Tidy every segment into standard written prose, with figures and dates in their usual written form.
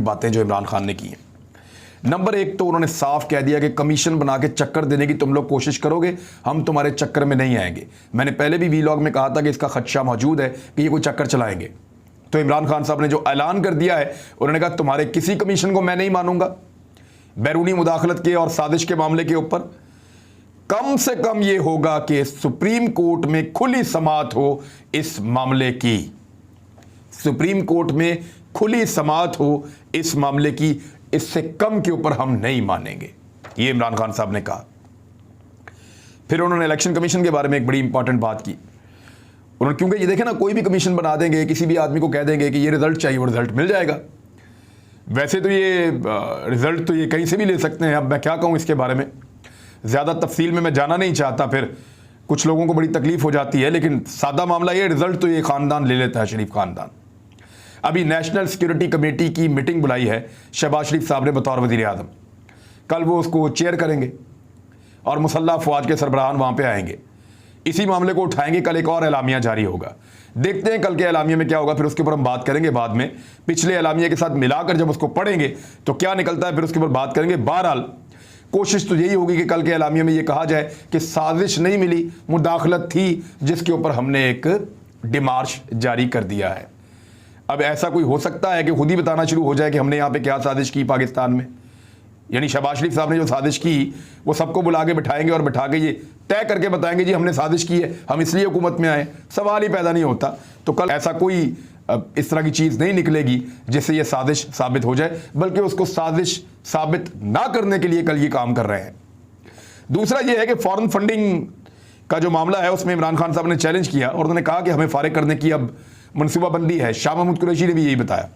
बातें जो इमरान खान ने की हैं। नंबर एक तो उन्होंने साफ कह दिया कि कमीशन बना के चक्कर देने की तुम लोग कोशिश करोगे, हम तुम्हारे चक्कर में नहीं आएंगे। मैंने पहले भी वीलॉग में कहा था कि इसका खदशा मौजूद है कि ये कोई चक्कर चलाएंगे। तो इमरान खान साहब ने जो ऐलान कर दिया है, उन्होंने कहा तुम्हारे किसी कमीशन को मैं नहीं मानूंगा। बैरूनी मुदाखलत के और साजिश के मामले के ऊपर कम से कम ये होगा कि सुप्रीम कोर्ट में खुली समाअत हो इस मामले की, सुप्रीम कोर्ट में खुली समाअत हो इस मामले की, इससे कम के ऊपर हम नहीं मानेंगे, ये इमरान खान साहब ने कहा। फिर उन्होंने इलेक्शन कमीशन के बारे में एक बड़ी इंपॉर्टेंट बात की। उन्होंने, क्योंकि ये देखे ना, कोई भी कमीशन बना देंगे, किसी भी आदमी को कह देंगे कि ये रिजल्ट चाहिए, वो रिजल्ट मिल जाएगा। वैसे तो ये रिजल्ट तो ये कहीं से भी ले सकते हैं। अब मैं क्या कहूँ इसके बारे में, ज़्यादा तफसील में मैं जाना नहीं चाहता, फिर कुछ लोगों को बड़ी तकलीफ हो जाती है। लेकिन सादा मामला ये, रिजल्ट तो ये ख़ानदान ले लेता है, शरीफ ख़ानदान। अभी नेशनल सिक्योरिटी कमेटी की मीटिंग बुलाई है शहबाज शरीफ साहब ने बतौर वज़ीर आज़म। कल वो उसको चेयर करेंगे और मुसल्लह अफवाज के सरबराहान वहाँ पे आएंगे, इसी मामले को उठाएंगे। कल एक और एलामिया जारी होगा, देखते हैं कल के एलामिया में क्या होगा, फिर उसके ऊपर हम बात करेंगे बाद में। पिछले एलामिया के साथ मिलाकर जब उसको पढ़ेंगे तो क्या निकलता है, फिर उसके ऊपर बात करेंगे। बहरहाल कोशिश तो यही होगी कि कल के एलामिया में ये कहा जाए कि साजिश नहीं मिली, मुदाखलत थी, जिसके ऊपर हमने एक डिमार्श जारी कर दिया है। अब ऐसा कोई हो सकता है कि खुद ही बताना शुरू हो जाए कि हमने यहाँ पे क्या साजिश की पाकिस्तान में। यानी शहबाज शरीफ साहब ने जो साजिश की वो सबको बुला के बिठाएंगे और बिठा के ये तय करके बताएंगे जी हमने साजिश की है, हम इसलिए हुकूमत में आए। सवाल ही पैदा नहीं होता। तो कल ऐसा कोई इस तरह की चीज़ नहीं निकलेगी जिससे ये साजिश साबित हो जाए, बल्कि उसको साजिश साबित ना करने के लिए कल ये काम कर रहे हैं। दूसरा ये है कि फॉरेन फंडिंग का जो मामला है उसमें इमरान खान साहब ने चैलेंज किया और उन्होंने कहा कि हमें फारिग करने की अब मनसूबाबंदी है। शाह महमूद कुरैशी ने भी यही बताया।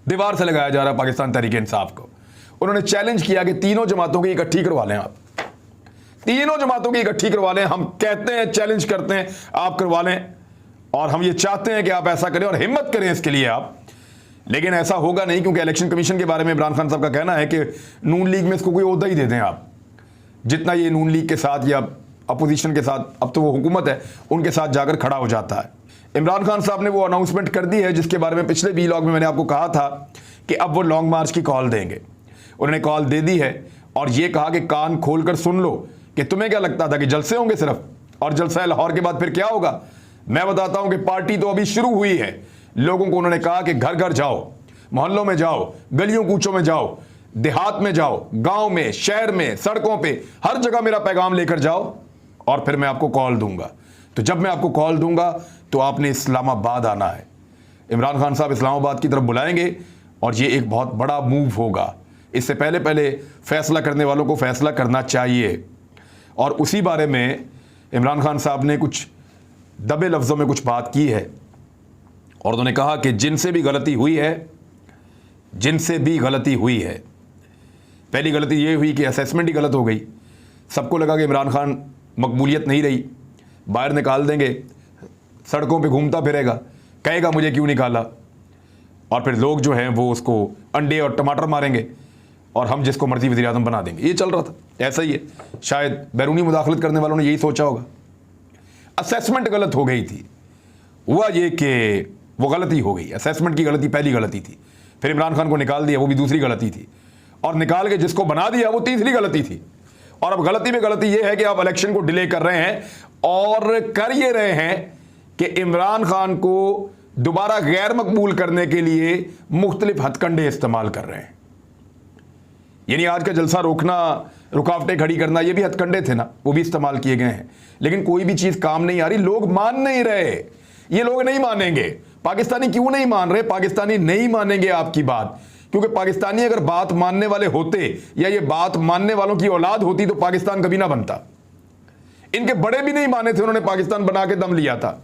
दीवार से लगाया जा रहा पाकिस्तान तहरीक इंसाफ को। उन्होंने चैलेंज किया कि तीनों जमातों की इकट्ठी करवा लें, आप तीनों जमातों की इकट्ठी करवा लें। हम कहते हैं, चैलेंज करते हैं, आप करवा लें, और हम ये चाहते हैं कि आप ऐसा करें और हिम्मत करें इसके लिए आप। लेकिन ऐसा होगा नहीं, क्योंकि इलेक्शन कमीशन के बारे में इमरान खान साहब का कहना है कि नून लीग में इसको कोई ओहदा ही दे दें आप, जितना ये नून लीग के साथ या अपोजिशन के साथ, अब तो वो हुकूमत है, उनके साथ जाकर खड़ा हो जाता है। इमरान खान साहब ने वो अनाउंसमेंट कर दी है जिसके बारे में पिछले वीलॉग में मैंने आपको कहा था कि अब वो लॉन्ग मार्च की कॉल देंगे। उन्होंने कॉल दे दी है और ये कहा कि कान खोलकर सुन लो कि तुम्हें क्या लगता था कि जलसे होंगे सिर्फ, और जलसा लाहौर के बाद फिर क्या होगा। मैं बताता हूं कि पार्टी तो अभी शुरू हुई है। लोगों को उन्होंने कहा कि घर घर जाओ, मोहल्लों में जाओ, गलियों कूचों में जाओ, देहात में जाओ, गांव में, शहर में, सड़कों पे, हर जगह मेरा पैगाम लेकर जाओ और फिर मैं आपको कॉल दूंगा। तो जब मैं आपको कॉल दूंगा तो आपने इस्लामाबाद आना है। इमरान खान साहब इस्लामाबाद की तरफ बुलाएंगे और ये एक बहुत बड़ा मूव होगा। इससे पहले पहले फैसला करने वालों को फैसला करना चाहिए। और उसी बारे में इमरान खान साहब ने कुछ दबे लफ्ज़ों में कुछ बात की है और उन्होंने कहा कि जिनसे भी गलती हुई है, जिनसे भी गलती हुई है, पहली गलती ये हुई कि असेसमेंट ही गलत हो गई। सबको लगा कि इमरान खान मकबूलियत नहीं रही, बाहर निकाल देंगे, सड़कों पे घूमता फिरेगा, कहेगा मुझे क्यों निकाला, और फिर लोग जो हैं वो उसको अंडे और टमाटर मारेंगे और हम जिसको मर्जी वज़ीर आज़म बना देंगे। ये चल रहा था, ऐसा ही है। शायद बैरूनी मुदाखलत करने वालों ने यही सोचा होगा। असेसमेंट गलत हो गई थी, हुआ ये कि वो गलती हो गई, असेसमेंट की गलती पहली गलती थी, फिर इमरान खान को निकाल दिया, वो भी दूसरी गलती थी, और निकाल के जिसको बना दिया वो तीसरी गलती थी। और अब गलती में गलती ये है कि आप इलेक्शन को डिले कर रहे हैं और कर ये रहे हैं कि इमरान खान को दोबारा गैर मकबूल करने के लिए मुख्तलिफ हथकंडे इस्तेमाल कर रहे हैं। यानी आज का जलसा रोकना, रुकावटें खड़ी करना, ये भी हथकंडे थे ना, वो भी इस्तेमाल किए गए हैं। लेकिन कोई भी चीज़ काम नहीं आ रही, लोग मान नहीं रहे। ये लोग नहीं मानेंगे। पाकिस्तानी क्यों नहीं मान रहे? पाकिस्तानी नहीं मानेंगे आपकी बात, क्योंकि पाकिस्तानी अगर बात मानने वाले होते या ये बात मानने वालों की औलाद होती तो पाकिस्तान कभी ना बनता। इनके बड़े भी नहीं माने थे, उन्होंने पाकिस्तान बना के दम लिया था।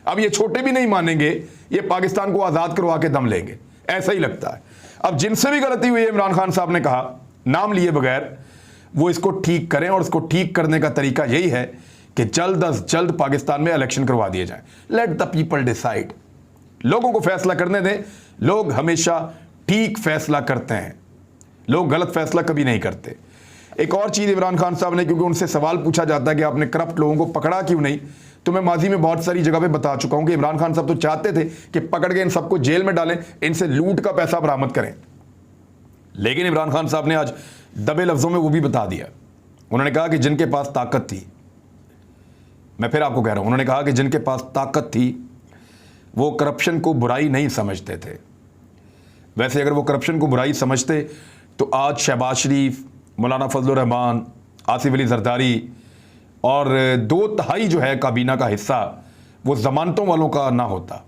अब ये छोटे भी नहीं मानेंगे, ये पाकिस्तान को आज़ाद करवा के दम लेंगे, ऐसा ही लगता है। अब जिनसे भी गलती हुई है, इमरान खान साहब ने कहा नाम लिए बगैर, वो इसको ठीक करें। और इसको ठीक करने का तरीका यही है कि जल्द अज जल्द पाकिस्तान में इलेक्शन करवा दिए जाएं। लेट द पीपल डिसाइड, लोगों को फैसला करने दें। लोग हमेशा ठीक फैसला करते हैं, लोग गलत फैसला कभी नहीं करते। एक और चीज़ इमरान खान साहब ने, क्योंकि उनसे सवाल पूछा जाता है कि आपने करप्ट लोगों को पकड़ा क्यों नहीं, तो मैं माजी में बहुत सारी जगह पे बता चुका हूं कि इमरान खान साहब तो चाहते थे कि पकड़ के इन सबको जेल में डालें, इनसे लूट का पैसा बरामद करें, लेकिन इमरान खान साहब ने आज दबे लफ्जों में वो भी बता दिया। उन्होंने कहा कि जिनके पास ताकत थी, मैं फिर आपको कह रहा हूं, उन्होंने कहा कि जिनके पास ताकत थी वो करप्शन को बुराई नहीं समझते थे। वैसे अगर वो करप्शन को बुराई समझते तो आज शहबाज शरीफ, मौलाना फजलुर रहमान, आसिफ अली जरदारी और 2/3 जो है काबीना का हिस्सा वो जमानतों वालों का ना होता।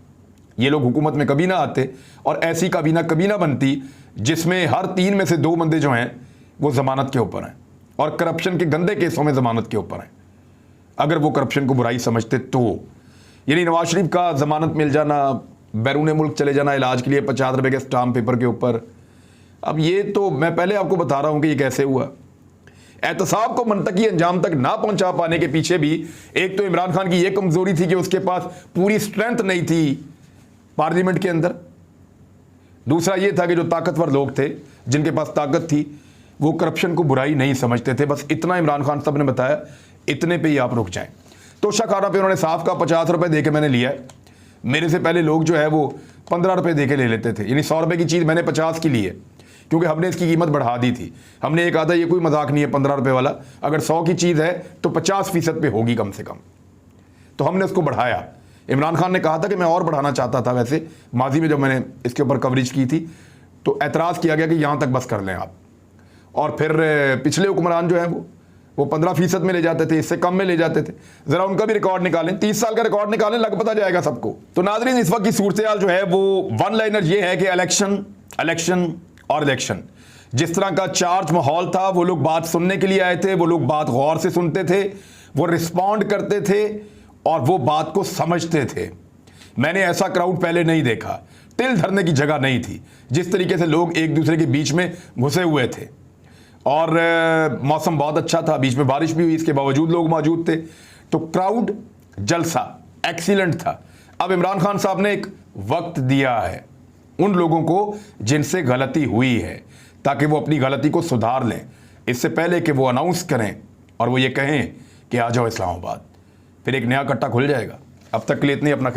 ये लोग हुकूमत में कभी ना आते और ऐसी काबीना कभी ना बनती जिसमें हर 3 में से 2 बंदे जो हैं वो जमानत के ऊपर हैं और करप्शन के गंदे केसों में जमानत के ऊपर हैं। अगर वो करप्शन को बुराई समझते तो, यानी नवाज शरीफ का जमानत मिल जाना, बैरून मुल्क चले जाना इलाज के लिए 50 रुपए के स्टाम्प पेपर के ऊपर, अब ये तो मैं पहले आपको बता रहा हूं कि ये कैसे हुआ। एहतसाब को मंतकी अंजाम तक ना पहुंचा पाने के पीछे भी एक तो इमरान खान की यह कमजोरी थी कि उसके पास पूरी स्ट्रेंथ नहीं थी पार्लियामेंट के अंदर। दूसरा यह था कि जो ताकतवर लोग थे, जिनके पास ताकत थी, वो करप्शन को बुराई नहीं समझते थे। बस इतना इमरान खान साहब ने बताया, इतने पे ही आप रुक जाएं। तोशाखाना पे उन्होंने साफ का 50 रुपए दे के मैंने लिया है। मेरे से पहले लोग जो है वो 15 रुपए दे के ले लेते थे, यानी 100 रुपए की चीज़ मैंने 50 की ली है, क्योंकि हमने इसकी कीमत बढ़ा दी थी। हमने ये कहा था ये कोई मजाक नहीं है 15 रुपए वाला, अगर 100 की चीज़ है तो 50% पे होगी कम से कम, तो हमने उसको बढ़ाया। इमरान खान ने कहा था कि मैं और बढ़ाना चाहता था, वैसे माजी में जब मैंने इसके ऊपर कवरेज की थी तो एतराज़ किया गया कि यहाँ तक बस कर लें आप। और फिर पिछले हुक्मरान जो हैं वो 15% में ले जाते थे, इससे कम में ले जाते थे। ज़रा उनका भी रिकॉर्ड निकालें, 30 साल का रिकॉर्ड निकालें, लग पता जाएगा सबको। तो नाज़रीन, इस वक्त की सूरत हाल जो है वो वन लाइनर ये है कि इलेक्शन इलेक्शन और इलेक्शन। जिस तरह का चार्ज माहौल था, वो लोग बात सुनने के लिए आए थे, वो लोग बात गौर से सुनते थे, वो रिस्पॉन्ड करते थे और वो बात को समझते थे। मैंने ऐसा क्राउड पहले नहीं देखा, तिल धरने की जगह नहीं थी। जिस तरीके से लोग एक दूसरे के बीच में घुसे हुए थे और मौसम बहुत अच्छा था, बीच में बारिश भी हुई, इसके बावजूद लोग मौजूद थे, तो क्राउड जलसा एक्सीलेंट था। अब इमरान खान साहब ने एक वक्त दिया है उन लोगों को जिनसे गलती हुई है, ताकि वो अपनी गलती को सुधार लें, इससे पहले कि वो अनाउंस करें और वो ये कहें कि आ जाओ इस्लामाबाद। फिर एक नया कट्टा खुल जाएगा। अब तक के लिए इतनी, अपना